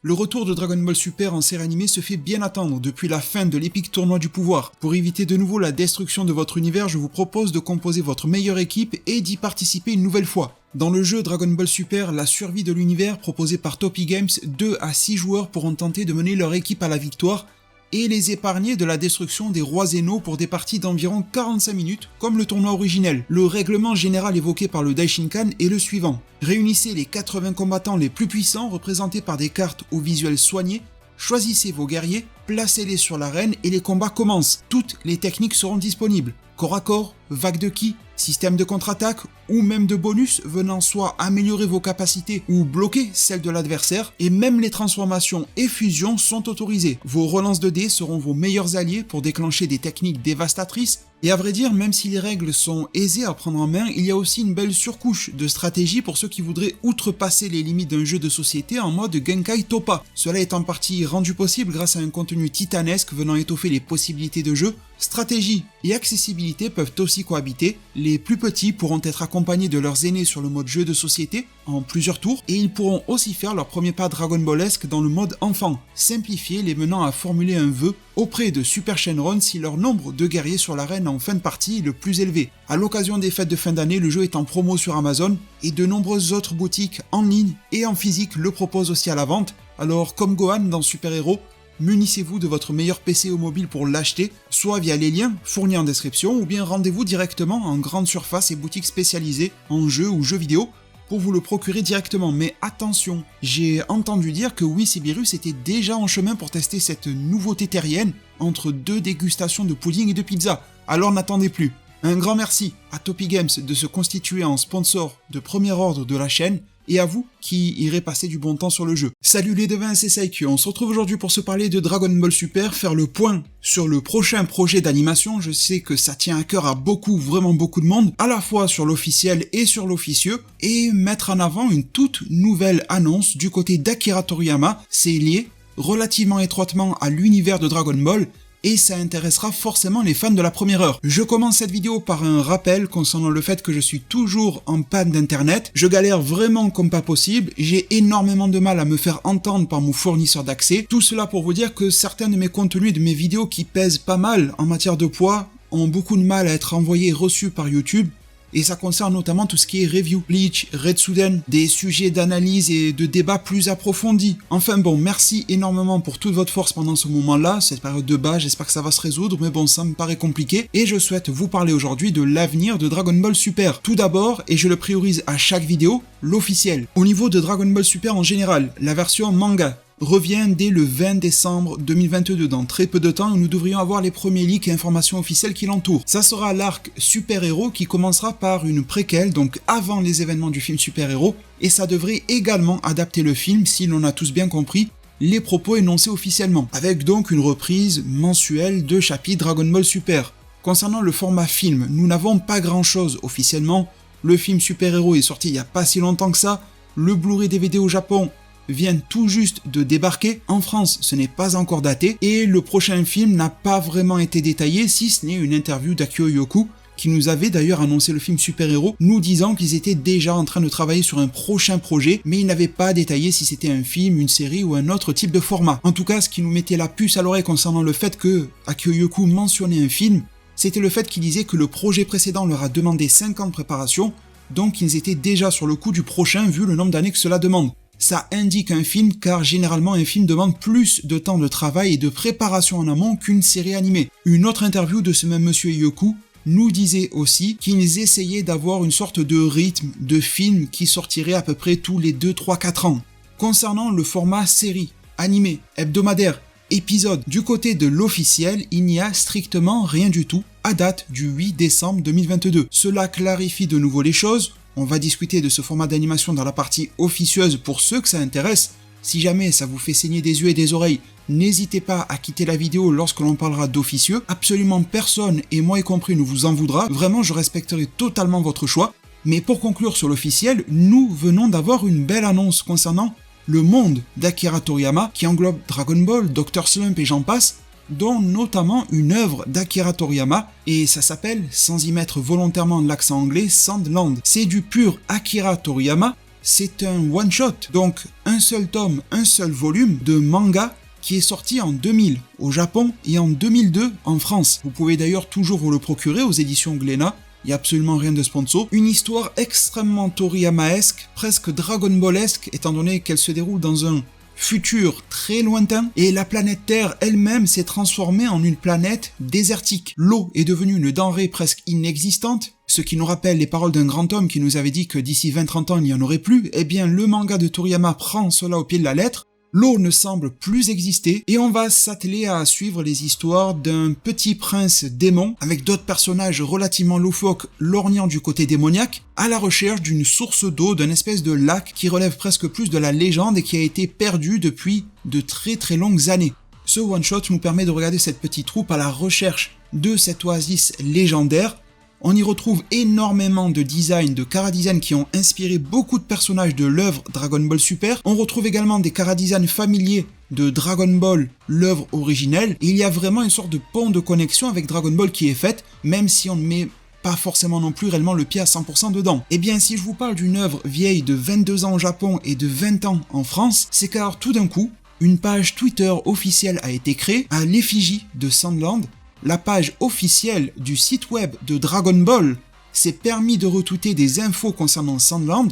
Le retour de Dragon Ball Super en série animée se fait bien attendre depuis la fin de l'épique tournoi du pouvoir. Pour éviter de nouveau la destruction de votre univers, je vous propose de composer votre meilleure équipe et d'y participer une nouvelle fois. Dans le jeu Dragon Ball Super, la survie de l'univers proposé par Topi Games, 2 à 6 joueurs pourront tenter de mener leur équipe à la victoire et les épargner de la destruction des rois Zeno pour des parties d'environ 45 minutes, comme le tournoi originel. Le règlement général évoqué par le Daishinkan est le suivant. Réunissez les 80 combattants les plus puissants représentés par des cartes au visuel soigné, choisissez vos guerriers, placez-les sur l'arène et les combats commencent. Toutes les techniques seront disponibles. Corps à corps, vague de ki, système de contre-attaque ou même de bonus venant soit améliorer vos capacités ou bloquer celles de l'adversaire, et même les transformations et fusions sont autorisées. Vos relances de dés seront vos meilleurs alliés pour déclencher des techniques dévastatrices, et à vrai dire, même si les règles sont aisées à prendre en main, il y a aussi une belle surcouche de stratégie pour ceux qui voudraient outrepasser les limites d'un jeu de société en mode Genkai Toppa. Cela est en partie rendu possible grâce à un contenu titanesque venant étoffer les possibilités de jeu. Stratégie et accessibilité peuvent aussi cohabiter. Les plus petits pourront être accompagnés de leurs aînés sur le mode jeu de société en plusieurs tours, et ils pourront aussi faire leur premier pas Dragon Ballesque dans le mode enfant, simplifié les menant à formuler un vœu auprès de Super Shenron si leur nombre de guerriers sur l'arène en fin de partie est le plus élevé. À l'occasion des fêtes de fin d'année, le jeu est en promo sur Amazon et de nombreuses autres boutiques en ligne et en physique le proposent aussi à la vente. Alors comme Gohan dans Super Hero, munissez-vous de votre meilleur PC ou mobile pour l'acheter, soit via les liens fournis en description, ou bien rendez-vous directement en grande surface et boutiques spécialisées en jeux ou jeux vidéo pour vous le procurer directement. Mais attention, j'ai entendu dire que Wisibirus était déjà en chemin pour tester cette nouveauté terrienne entre 2 dégustations de pudding et de pizza, alors n'attendez plus. Un grand merci à Topi Games de se constituer en sponsor de premier ordre de la chaîne, et à vous qui irez passer du bon temps sur le jeu. Salut les devins, c'est Saikyu, on se retrouve aujourd'hui pour se parler de Dragon Ball Super, faire le point sur le prochain projet d'animation. Je sais que ça tient à cœur à beaucoup, vraiment beaucoup de monde, à la fois sur l'officiel et sur l'officieux, et mettre en avant une toute nouvelle annonce du côté d'Akira Toriyama. C'est lié relativement étroitement à l'univers de Dragon Ball, et ça intéressera forcément les fans de la première heure. Je commence cette vidéo par un rappel concernant le fait que je suis toujours en panne d'internet. Je galère vraiment comme pas possible, j'ai énormément de mal à me faire entendre par mon fournisseur d'accès. Tout cela pour vous dire que certains de mes contenus et de mes vidéos qui pèsent pas mal en matière de poids ont beaucoup de mal à être envoyés et reçus par YouTube. Et ça concerne notamment tout ce qui est review, Bleach, Retsuden, des sujets d'analyse et de débat plus approfondis. Enfin bon, merci énormément pour toute votre force pendant ce moment-là, cette période de bas, j'espère que ça va se résoudre, mais bon, ça me paraît compliqué. Et je souhaite vous parler aujourd'hui de l'avenir de Dragon Ball Super. Tout d'abord, et je le priorise à chaque vidéo, l'officiel. Au niveau de Dragon Ball Super en général, la version manga revient dès le 20 décembre 2022, dans très peu de temps, et nous devrions avoir les premiers leaks et informations officielles qui l'entourent. Ça sera l'arc Super Héros qui commencera par une préquelle, donc avant les événements du film Super Héros, et ça devrait également adapter le film, si l'on a tous bien compris les propos énoncés officiellement, avec donc une reprise mensuelle de chapitres Dragon Ball Super. Concernant le format film, nous n'avons pas grand chose officiellement, le film Super Héros est sorti il n'y a pas si longtemps que ça, le Blu-ray DVD au Japon vient tout juste de débarquer, en France ce n'est pas encore daté, et le prochain film n'a pas vraiment été détaillé, si ce n'est une interview d'Akio Yoku, qui nous avait d'ailleurs annoncé le film Super Héros, nous disant qu'ils étaient déjà en train de travailler sur un prochain projet, mais ils n'avaient pas détaillé si c'était un film, une série ou un autre type de format. En tout cas, ce qui nous mettait la puce à l'oreille concernant le fait que Akio Yoku mentionnait un film, c'était le fait qu'il disait que le projet précédent leur a demandé 5 ans de préparation, donc ils étaient déjà sur le coup du prochain vu le nombre d'années que cela demande. Ça indique un film car généralement un film demande plus de temps de travail et de préparation en amont qu'une série animée. Une autre interview de ce même monsieur Yoku nous disait aussi qu'ils essayaient d'avoir une sorte de rythme de film qui sortirait à peu près tous les 2, 3, 4 ans. Concernant le format série, animé, hebdomadaire, épisode, du côté de l'officiel, il n'y a strictement rien du tout à date du 8 décembre 2022. Cela clarifie de nouveau les choses. On va discuter de ce format d'animation dans la partie officieuse pour ceux que ça intéresse. Si jamais ça vous fait saigner des yeux et des oreilles, n'hésitez pas à quitter la vidéo lorsque l'on parlera d'officieux. Absolument personne, et moi y compris, ne vous en voudra. Vraiment, je respecterai totalement votre choix. Mais pour conclure sur l'officiel, nous venons d'avoir une belle annonce concernant le monde d'Akira Toriyama qui englobe Dragon Ball, Dr. Slump et j'en passe, dont notamment une œuvre d'Akira Toriyama, et ça s'appelle, sans y mettre volontairement l'accent anglais, Sandland. C'est du pur Akira Toriyama, c'est un one-shot, donc un seul tome, un seul volume de manga qui est sorti en 2000 au Japon et en 2002 en France. Vous pouvez d'ailleurs toujours vous le procurer aux éditions Glénat, il n'y a absolument rien de sponsor. Une histoire extrêmement Toriyamaesque, presque Dragon Ballesque, étant donné qu'elle se déroule dans un futur très lointain, et la planète Terre elle-même s'est transformée en une planète désertique. L'eau est devenue une denrée presque inexistante, ce qui nous rappelle les paroles d'un grand homme qui nous avait dit que d'ici 20-30 ans il n'y en aurait plus. Eh bien le manga de Toriyama prend cela au pied de la lettre. L'eau ne semble plus exister et on va s'atteler à suivre les histoires d'un petit prince démon avec d'autres personnages relativement loufoques lorgnant du côté démoniaque à la recherche d'une source d'eau, d'une espèce de lac qui relève presque plus de la légende et qui a été perdu depuis de très très longues années. Ce one-shot nous permet de regarder cette petite troupe à la recherche de cette oasis légendaire. On y retrouve énormément de designs, de chara-design qui ont inspiré beaucoup de personnages de l'œuvre Dragon Ball Super. On retrouve également des chara-design familiers de Dragon Ball, l'œuvre originelle. Et il y a vraiment une sorte de pont de connexion avec Dragon Ball qui est faite, même si on ne met pas forcément non plus réellement le pied à 100% dedans. Et bien si je vous parle d'une œuvre vieille de 22 ans au Japon et de 20 ans en France, c'est car tout d'un coup, une page Twitter officielle a été créée à l'effigie de Sandland. La page officielle du site web de Dragon Ball s'est permis de retweeter des infos concernant Sandland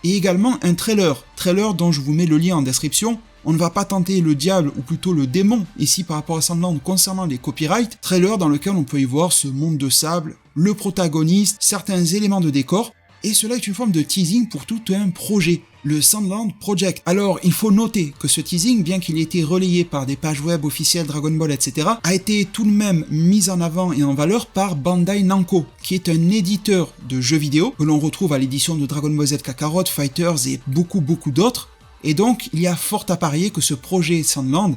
et également un trailer dont je vous mets le lien en description. On ne va pas tenter le diable ou plutôt le démon ici par rapport à Sandland concernant les copyrights. Trailer dans lequel on peut y voir ce monde de sable, le protagoniste, certains éléments de décor et cela est une forme de teasing pour tout un projet. Le Sandland Project. Alors, il faut noter que ce teasing, bien qu'il ait été relayé par des pages web officielles Dragon Ball, etc., a été tout de même mis en avant et en valeur par Bandai Namco, qui est un éditeur de jeux vidéo, que l'on retrouve à l'édition de Dragon Ball Z Kakarot, Fighters et beaucoup d'autres. Et donc, il y a fort à parier que ce projet Sandland,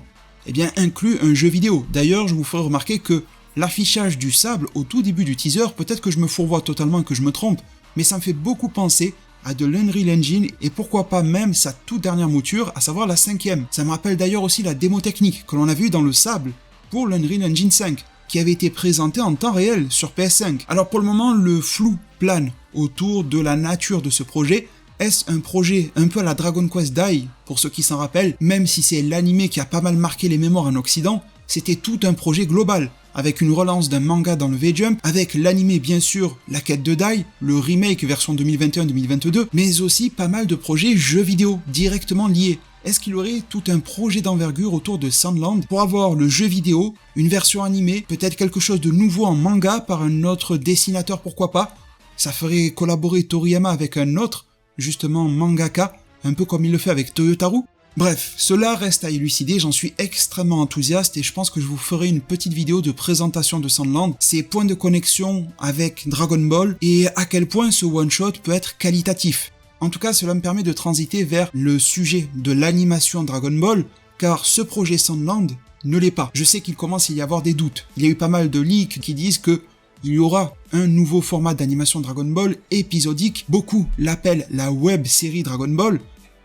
inclut un jeu vidéo. D'ailleurs, je vous ferai remarquer que l'affichage du sable au tout début du teaser, peut-être que je me fourvoie totalement et que je me trompe, mais ça me fait beaucoup penser à de l'Unreal Engine et pourquoi pas même sa toute dernière mouture, à savoir la 5e. Ça me rappelle d'ailleurs aussi la démo technique que l'on a vue dans le sable pour l'Unreal Engine 5, qui avait été présentée en temps réel sur PS5. Alors pour le moment, le flou plane autour de la nature de ce projet. Est-ce un projet un peu à la Dragon Quest Dai, pour ceux qui s'en rappellent, même si c'est l'animé qui a pas mal marqué les mémoires en Occident, c'était tout un projet global, avec une relance d'un manga dans le V-Jump, avec l'animé bien sûr, La Quête de Dai, le remake version 2021-2022, mais aussi pas mal de projets jeux vidéo directement liés. Est-ce qu'il y aurait tout un projet d'envergure autour de Sandland pour avoir le jeu vidéo, une version animée, peut-être quelque chose de nouveau en manga par un autre dessinateur, pourquoi pas? Ça ferait collaborer Toriyama avec un autre, justement mangaka, un peu comme il le fait avec Toyotaru. Bref, cela reste à élucider, j'en suis extrêmement enthousiaste et je pense que je vous ferai une petite vidéo de présentation de Sandland, ses points de connexion avec Dragon Ball et à quel point ce one-shot peut être qualitatif. En tout cas, cela me permet de transiter vers le sujet de l'animation Dragon Ball, car ce projet Sandland ne l'est pas. Je sais qu'il commence à y avoir des doutes. Il y a eu pas mal de leaks qui disent que il y aura un nouveau format d'animation Dragon Ball épisodique. Beaucoup l'appellent la web série Dragon Ball.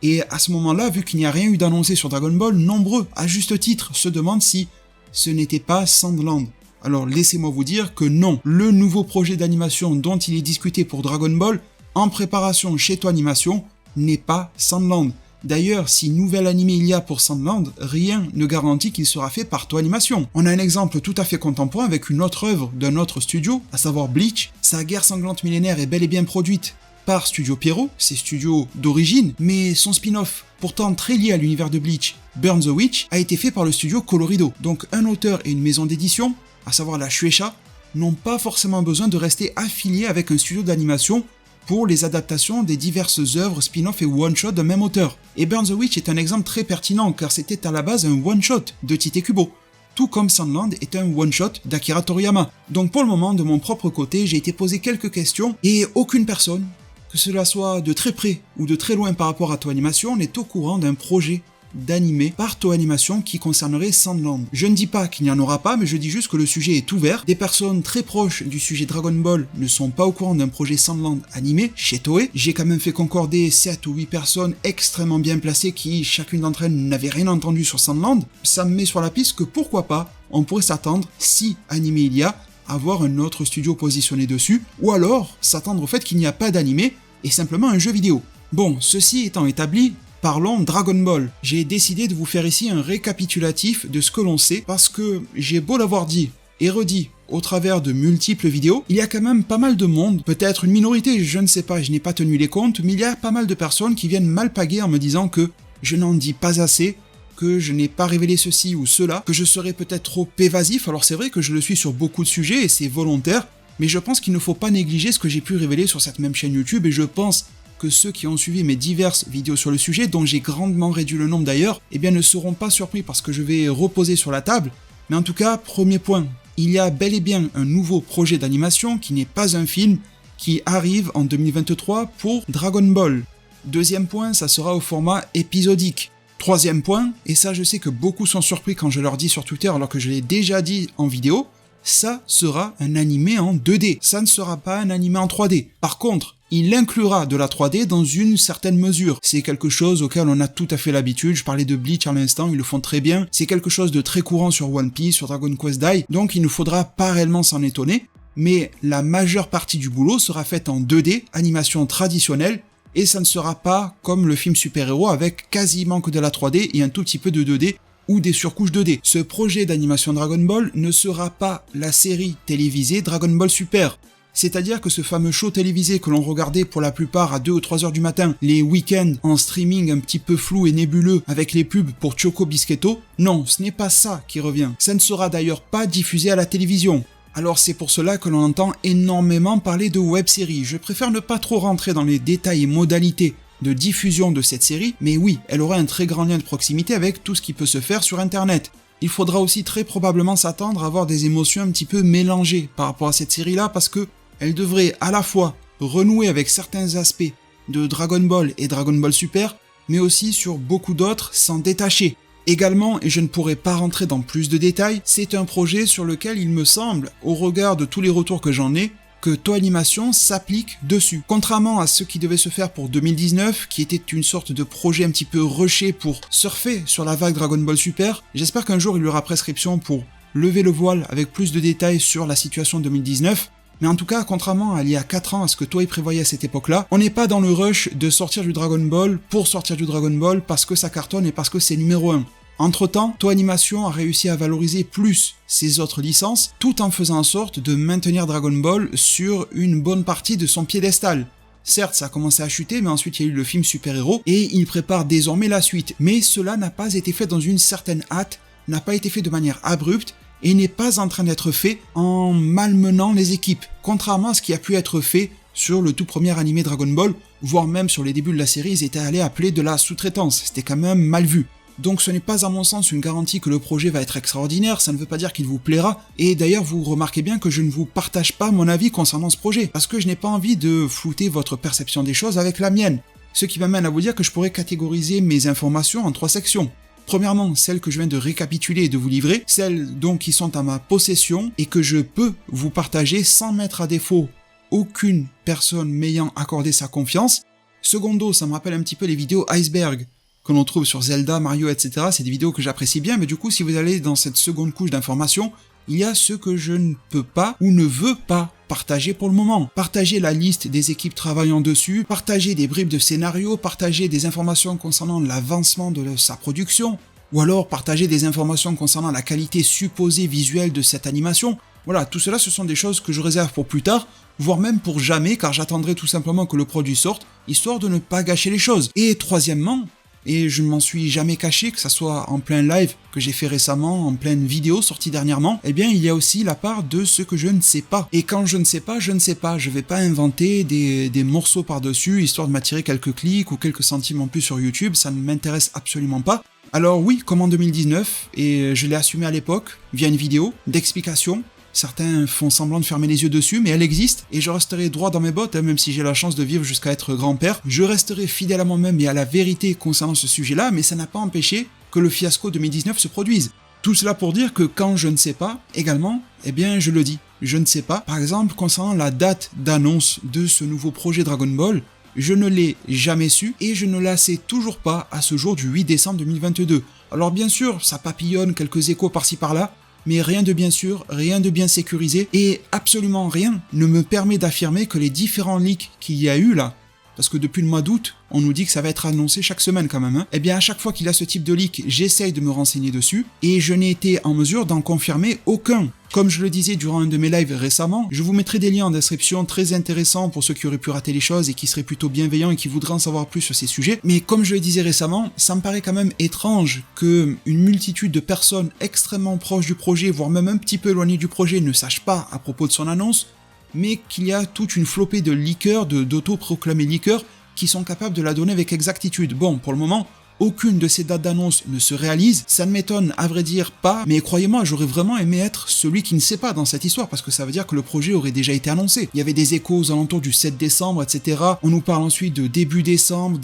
Et à ce moment-là, vu qu'il n'y a rien eu d'annoncé sur Dragon Ball, nombreux, à juste titre, se demandent si ce n'était pas Sandland. Alors laissez-moi vous dire que non, le nouveau projet d'animation dont il est discuté pour Dragon Ball, en préparation chez Toei Animation, n'est pas Sandland. D'ailleurs, si nouvel animé il y a pour Sandland, rien ne garantit qu'il sera fait par Toei Animation. On a un exemple tout à fait contemporain avec une autre œuvre d'un autre studio, à savoir Bleach. Sa guerre sanglante millénaire est bel et bien produite par Studio Pierrot, c'est studio d'origine, mais son spin-off, pourtant très lié à l'univers de Bleach, Burn the Witch, a été fait par le studio Colorido. Donc un auteur et une maison d'édition, à savoir la Shueisha, n'ont pas forcément besoin de rester affiliés avec un studio d'animation pour les adaptations des diverses œuvres spin-off et one-shot d'un même auteur. Et Burn the Witch est un exemple très pertinent car c'était à la base un one-shot de Tite Kubo, tout comme Sandland est un one-shot d'Akira Toriyama. Donc pour le moment, de mon propre côté, j'ai été posé quelques questions et aucune personne, que cela soit de très près ou de très loin par rapport à Toei Animation, n'est au courant d'un projet d'animé par Toei Animation qui concernerait Sandland. Je ne dis pas qu'il n'y en aura pas, mais je dis juste que le sujet est ouvert. Des personnes très proches du sujet Dragon Ball ne sont pas au courant d'un projet Sandland animé chez Toei. J'ai quand même fait concorder 7 ou 8 personnes extrêmement bien placées qui, chacune d'entre elles, n'avaient rien entendu sur Sandland. Ça me met sur la piste que pourquoi pas, on pourrait s'attendre, si animé il y a, à avoir un autre studio positionné dessus, ou alors s'attendre au fait qu'il n'y a pas d'animé et simplement un jeu vidéo. Bon, ceci étant établi, parlons Dragon Ball. J'ai décidé de vous faire ici un récapitulatif de ce que l'on sait parce que j'ai beau l'avoir dit et redit au travers de multiples vidéos, il y a quand même pas mal de monde, peut-être une minorité, je ne sais pas, je n'ai pas tenu les comptes, mais il y a pas mal de personnes qui viennent m'alpaguer en me disant que je n'en dis pas assez, que je n'ai pas révélé ceci ou cela, que je serais peut-être trop évasif. Alors c'est vrai que je le suis sur beaucoup de sujets et c'est volontaire, mais je pense qu'il ne faut pas négliger ce que j'ai pu révéler sur cette même chaîne YouTube et je pense que ceux qui ont suivi mes diverses vidéos sur le sujet, dont j'ai grandement réduit le nombre d'ailleurs, eh bien ne seront pas surpris parce que je vais reposer sur la table. Mais en tout cas, premier point, il y a bel et bien un nouveau projet d'animation qui n'est pas un film, qui arrive en 2023 pour Dragon Ball. Deuxième point, ça sera au format épisodique. Troisième point, et ça je sais que beaucoup sont surpris quand je leur dis sur Twitter alors que je l'ai déjà dit en vidéo, ça sera un animé en 2D, ça ne sera pas un animé en 3D. Par contre, il inclura de la 3D dans une certaine mesure. C'est quelque chose auquel on a tout à fait l'habitude, je parlais de Bleach à l'instant, ils le font très bien, c'est quelque chose de très courant sur One Piece, sur Dragon Quest Dai, donc il ne faudra pas réellement s'en étonner, mais la majeure partie du boulot sera faite en 2D, animation traditionnelle, et ça ne sera pas comme le film super-héros avec quasiment que de la 3D et un tout petit peu de 2D ou des surcouches 2D. Ce projet d'animation Dragon Ball ne sera pas la série télévisée Dragon Ball Super. C'est-à-dire que ce fameux show télévisé que l'on regardait pour la plupart à 2 ou 3 heures du matin, les week-ends en streaming un petit peu flou et nébuleux avec les pubs pour Choco Biscuito, non, ce n'est pas ça qui revient. Ça ne sera d'ailleurs pas diffusé à la télévision. Alors c'est pour cela que l'on entend énormément parler de web-série. Je préfère ne pas trop rentrer dans les détails et modalités de diffusion de cette série, mais oui, elle aura un très grand lien de proximité avec tout ce qui peut se faire sur Internet. Il faudra aussi très probablement s'attendre à avoir des émotions un petit peu mélangées par rapport à cette série-là, parce que elle devrait à la fois renouer avec certains aspects de Dragon Ball et Dragon Ball Super, mais aussi sur beaucoup d'autres s'en détacher. Également, et je ne pourrai pas rentrer dans plus de détails, c'est un projet sur lequel il me semble, au regard de tous les retours que j'en ai, que Toei Animation s'applique dessus. Contrairement à ce qui devait se faire pour 2019, qui était une sorte de projet un petit peu rushé pour surfer sur la vague Dragon Ball Super, j'espère qu'un jour il y aura prescription pour lever le voile avec plus de détails sur la situation 2019, mais en tout cas, contrairement à il y a 4 ans à ce que Toei prévoyait à cette époque-là, on n'est pas dans le rush de sortir du Dragon Ball pour sortir du Dragon Ball parce que ça cartonne et parce que c'est numéro 1. Entre-temps, Toei Animation a réussi à valoriser plus ses autres licences, tout en faisant en sorte de maintenir Dragon Ball sur une bonne partie de son piédestal. Certes, ça a commencé à chuter, mais ensuite il y a eu le film super-héros, et il prépare désormais la suite. Mais cela n'a pas été fait dans une certaine hâte, n'a pas été fait de manière abrupte, et n'est pas en train d'être fait en malmenant les équipes, contrairement à ce qui a pu être fait sur le tout premier animé Dragon Ball, voire même sur les débuts de la série, ils étaient allés appeler de la sous-traitance, c'était quand même mal vu. Donc ce n'est pas à mon sens une garantie que le projet va être extraordinaire, ça ne veut pas dire qu'il vous plaira, et d'ailleurs vous remarquez bien que je ne vous partage pas mon avis concernant ce projet, parce que je n'ai pas envie de flouter votre perception des choses avec la mienne, ce qui m'amène à vous dire que je pourrais catégoriser mes informations en 3 sections. Premièrement, celles que je viens de récapituler et de vous livrer, celles donc qui sont à ma possession et que je peux vous partager sans mettre à défaut aucune personne m'ayant accordé sa confiance. Secondo, ça me rappelle un petit peu les vidéos Iceberg que l'on trouve sur Zelda, Mario, etc. C'est des vidéos que j'apprécie bien, mais du coup, si vous allez dans cette seconde couche d'informations, il y a ce que je ne peux pas ou ne veux pas partager pour le moment. Partager la liste des équipes travaillant dessus, partager des bribes de scénario, partager des informations concernant l'avancement de sa production, ou alors partager des informations concernant la qualité supposée visuelle de cette animation. Voilà, tout cela ce sont des choses que je réserve pour plus tard, voire même pour jamais, car j'attendrai tout simplement que le produit sorte, histoire de ne pas gâcher les choses. Et troisièmement, et je ne m'en suis jamais caché, que ça soit en plein live que j'ai fait récemment, en pleine vidéo sortie dernièrement, eh bien il y a aussi la part de ce que je ne sais pas. Et quand je ne sais pas, je ne sais pas. Je vais pas inventer des morceaux par-dessus, histoire de m'attirer quelques clics ou quelques centimes en plus sur YouTube, ça ne m'intéresse absolument pas. Alors oui, comme en 2019, et je l'ai assumé à l'époque, via une vidéo d'explication. Certains font semblant de fermer les yeux dessus, mais elle existe, et je resterai droit dans mes bottes, même si j'ai la chance de vivre jusqu'à être grand-père. Je resterai fidèle à moi-même et à la vérité concernant ce sujet-là, mais ça n'a pas empêché que le fiasco 2019 se produise. Tout cela pour dire que quand je ne sais pas, également, eh bien je le dis, je ne sais pas. Par exemple, concernant la date d'annonce de ce nouveau projet Dragon Ball, je ne l'ai jamais su, et je ne la sais toujours pas à ce jour du 8 décembre 2022. Alors bien sûr, ça papillonne quelques échos par-ci par-là, mais rien de bien sûr, rien de bien sécurisé, et absolument rien ne me permet d'affirmer que les différents leaks qu'il y a eu là, parce que depuis le mois d'août, on nous dit que ça va être annoncé chaque semaine quand même, eh bien à chaque fois qu'il y a ce type de leak, j'essaye de me renseigner dessus, et je n'ai été en mesure d'en confirmer aucun. Comme je le disais durant un de mes lives récemment, je vous mettrai des liens en description très intéressants pour ceux qui auraient pu rater les choses et qui seraient plutôt bienveillants et qui voudraient en savoir plus sur ces sujets. Mais comme je le disais récemment, ça me paraît quand même étrange que une multitude de personnes extrêmement proches du projet, voire même un petit peu éloignées du projet, ne sachent pas à propos de son annonce, mais qu'il y a toute une flopée de leakers, d'auto-proclamés leakers, qui sont capables de la donner avec exactitude. Bon, pour le moment, aucune de ces dates d'annonce ne se réalise, ça ne m'étonne à vrai dire pas, mais croyez-moi, j'aurais vraiment aimé être celui qui ne sait pas dans cette histoire, parce que ça veut dire que le projet aurait déjà été annoncé. Il y avait des échos aux alentours du 7 décembre, etc. On nous parle ensuite de début décembre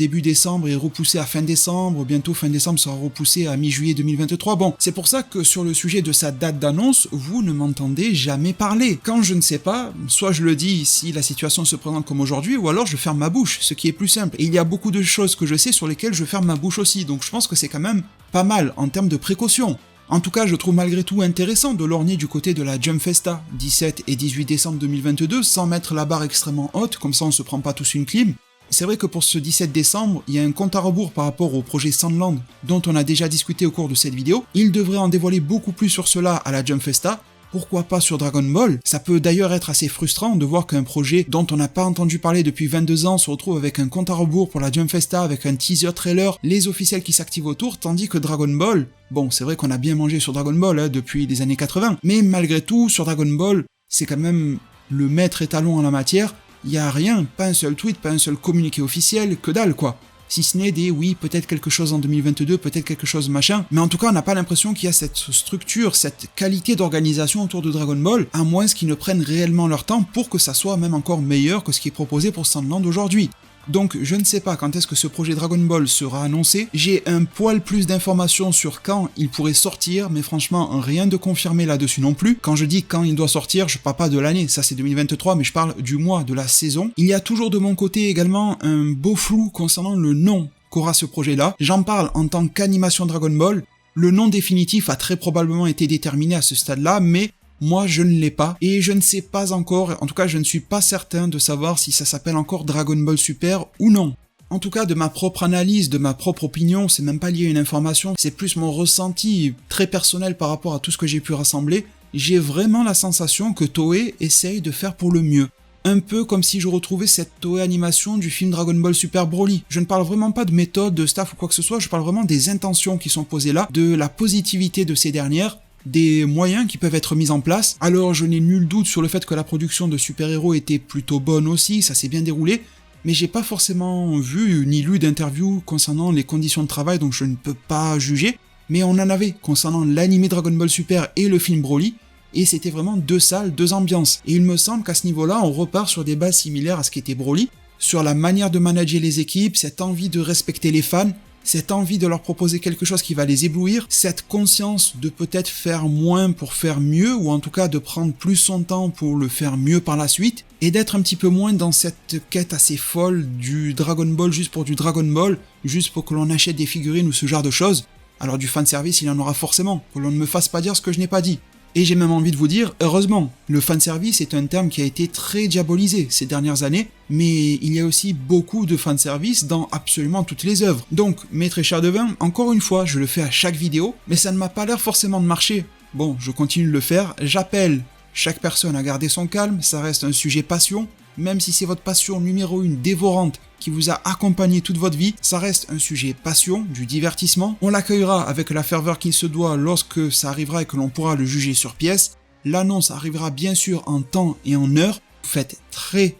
est repoussé à fin décembre, bientôt fin décembre sera repoussé à mi-juillet 2023. Bon, c'est pour ça que sur le sujet de sa date d'annonce, vous ne m'entendez jamais parler. Quand je ne sais pas, soit je le dis si la situation se présente comme aujourd'hui, ou alors je ferme ma bouche, ce qui est plus simple. Et il y a beaucoup de choses que je sais sur lesquelles je ferme ma bouche aussi, donc je pense que c'est quand même pas mal en termes de précaution. En tout cas, je trouve malgré tout intéressant de lorgner du côté de la Jump Festa 17 et 18 décembre 2022 sans mettre la barre extrêmement haute, comme ça on se prend pas tous une clim. C'est vrai que pour ce 17 décembre, il y a un compte à rebours par rapport au projet Sandland dont on a déjà discuté au cours de cette vidéo. Il devrait en dévoiler beaucoup plus sur cela à la Jump Festa. Pourquoi pas sur Dragon Ball? Ça peut d'ailleurs être assez frustrant de voir qu'un projet dont on n'a pas entendu parler depuis 22 ans se retrouve avec un compte à rebours pour la Jump Festa, avec un teaser trailer, les officiels qui s'activent autour, tandis que Dragon Ball, bon c'est vrai qu'on a bien mangé sur Dragon Ball depuis les années 80, mais malgré tout sur Dragon Ball, c'est quand même le maître étalon en la matière, il y a rien, pas un seul tweet, pas un seul communiqué officiel, que dalle quoi. Si ce n'est des oui, peut-être quelque chose en 2022, peut-être quelque chose machin, mais en tout cas on n'a pas l'impression qu'il y a cette structure, cette qualité d'organisation autour de Dragon Ball, à moins qu'ils ne prennent réellement leur temps pour que ça soit même encore meilleur que ce qui est proposé pour Sandland aujourd'hui. Donc je ne sais pas quand est-ce que ce projet Dragon Ball sera annoncé, j'ai un poil plus d'informations sur quand il pourrait sortir, mais franchement rien de confirmé là-dessus non plus. Quand je dis quand il doit sortir, je parle pas de l'année, ça c'est 2023, mais je parle du mois, de la saison. Il y a toujours de mon côté également un beau flou concernant le nom qu'aura ce projet-là. J'en parle en tant qu'animation Dragon Ball. Le nom définitif a très probablement été déterminé à ce stade-là, mais moi je ne l'ai pas, et je ne sais pas encore, en tout cas je ne suis pas certain de savoir si ça s'appelle encore Dragon Ball Super ou non. En tout cas de ma propre analyse, de ma propre opinion, c'est même pas lié à une information, c'est plus mon ressenti très personnel par rapport à tout ce que j'ai pu rassembler, j'ai vraiment la sensation que Toei essaye de faire pour le mieux. Un peu comme si je retrouvais cette Toei animation du film Dragon Ball Super Broly. Je ne parle vraiment pas de méthode, de staff ou quoi que ce soit, je parle vraiment des intentions qui sont posées là, de la positivité de ces dernières, des moyens qui peuvent être mis en place. Alors je n'ai nul doute sur le fait que la production de super-héros était plutôt bonne aussi, ça s'est bien déroulé, mais j'ai pas forcément vu ni lu d'interviews concernant les conditions de travail, donc je ne peux pas juger, mais on en avait concernant l'animé Dragon Ball Super et le film Broly, et c'était vraiment deux salles, deux ambiances. Et il me semble qu'à ce niveau-là, on repart sur des bases similaires à ce qu'était Broly, sur la manière de manager les équipes, cette envie de respecter les fans, cette envie de leur proposer quelque chose qui va les éblouir, cette conscience de peut-être faire moins pour faire mieux, ou en tout cas de prendre plus son temps pour le faire mieux par la suite, et d'être un petit peu moins dans cette quête assez folle du Dragon Ball juste pour du Dragon Ball, juste pour que l'on achète des figurines ou ce genre de choses. Alors du fanservice, il y en aura forcément, que l'on ne me fasse pas dire ce que je n'ai pas dit. Et j'ai même envie de vous dire, heureusement, le fanservice est un terme qui a été très diabolisé ces dernières années, mais il y a aussi beaucoup de fanservice dans absolument toutes les œuvres. Donc, mes très chers devins, encore une fois, je le fais à chaque vidéo, mais ça ne m'a pas l'air forcément de marcher. Bon, je continue de le faire, j'appelle chaque personne à garder son calme, ça reste un sujet passion, même si c'est votre passion numéro 1 dévorante qui vous a accompagné toute votre vie, ça reste un sujet passion, du divertissement. On l'accueillera avec la ferveur qu'il se doit lorsque ça arrivera et que l'on pourra le juger sur pièce. L'annonce arrivera bien sûr en temps et en heure. Faites très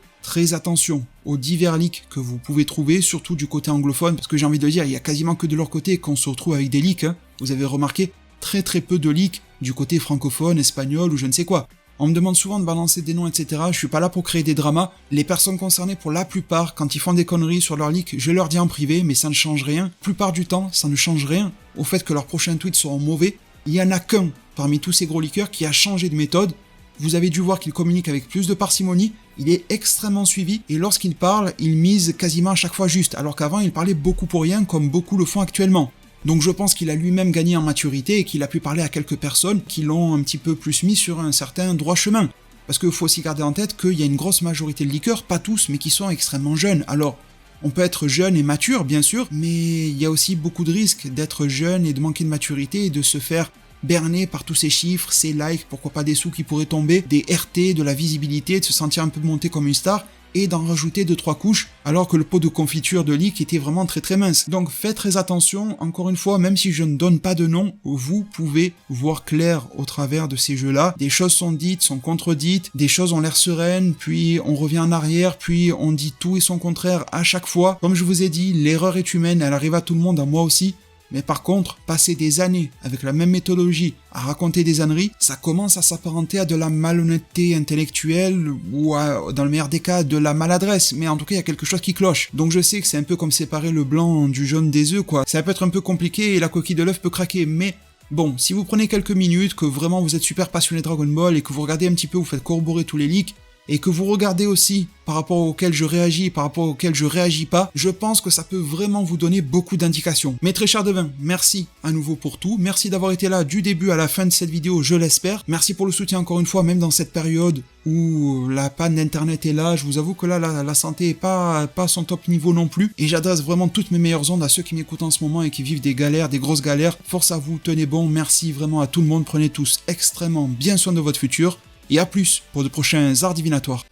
attention aux divers leaks que vous pouvez trouver, surtout du côté anglophone, parce que j'ai envie de dire, il y a quasiment que de leur côté qu'on se retrouve avec des leaks. Vous avez remarqué, très peu de leaks du côté francophone, espagnol ou je ne sais quoi. On me demande souvent de balancer des noms, etc. Je suis pas là pour créer des dramas. Les personnes concernées, pour la plupart, quand ils font des conneries sur leur leak, je leur dis en privé, mais ça ne change rien. La plupart du temps, ça ne change rien au fait que leurs prochains tweets seront mauvais. Il y en a qu'un parmi tous ces gros leakers qui a changé de méthode. Vous avez dû voir qu'il communique avec plus de parcimonie. Il est extrêmement suivi et lorsqu'il parle, il mise quasiment à chaque fois juste, alors qu'avant il parlait beaucoup pour rien comme beaucoup le font actuellement. Donc je pense qu'il a lui-même gagné en maturité et qu'il a pu parler à quelques personnes qui l'ont un petit peu plus mis sur un certain droit chemin. Parce qu'il faut aussi garder en tête qu'il y a une grosse majorité de leakers, pas tous, mais qui sont extrêmement jeunes. Alors, On peut être jeune et mature, bien sûr, mais il y a aussi beaucoup de risques d'être jeune et de manquer de maturité et de se faire berné par tous ces chiffres, ces likes, pourquoi pas des sous qui pourraient tomber, des RT, de la visibilité, de se sentir un peu monté comme une star et d'en rajouter 2-3 couches alors que le pot de confiture de leak était vraiment très très mince. Donc faites très attention, encore une fois, même si je ne donne pas de nom, vous pouvez voir clair au travers de ces jeux-là. Des choses sont dites, sont contredites, des choses ont l'air sereines, puis on revient en arrière, puis on dit tout et son contraire à chaque fois. Comme je vous ai dit, l'erreur est humaine, elle arrive à tout le monde, à moi aussi. Mais par contre, passer des années avec la même méthodologie à raconter des âneries, ça commence à s'apparenter à de la malhonnêteté intellectuelle ou dans le meilleur des cas, de la maladresse. Mais en tout cas, il y a quelque chose qui cloche. Donc je sais que c'est un peu comme séparer le blanc du jaune des œufs, quoi. Ça peut être un peu compliqué et la coquille de l'œuf peut craquer, mais bon, si vous prenez quelques minutes, que vraiment vous êtes super passionné de Dragon Ball et que vous regardez un petit peu, vous faites corroborer tous les leaks, et que vous regardez aussi par rapport auxquels je réagis et par rapport auxquels je réagis pas, je pense que ça peut vraiment vous donner beaucoup d'indications. Mes très chers devins, merci à nouveau pour tout. Merci d'avoir été là du début à la fin de cette vidéo, je l'espère. Merci pour le soutien encore une fois, même dans cette période où la panne d'internet est là. Je vous avoue que là, la santé est pas à son top niveau non plus. Et j'adresse vraiment toutes mes meilleures ondes à ceux qui m'écoutent en ce moment et qui vivent des galères, des grosses galères. Force à vous, tenez bon. Merci vraiment à tout le monde. Prenez tous extrêmement bien soin de votre futur. Et à plus pour de prochains arts divinatoires.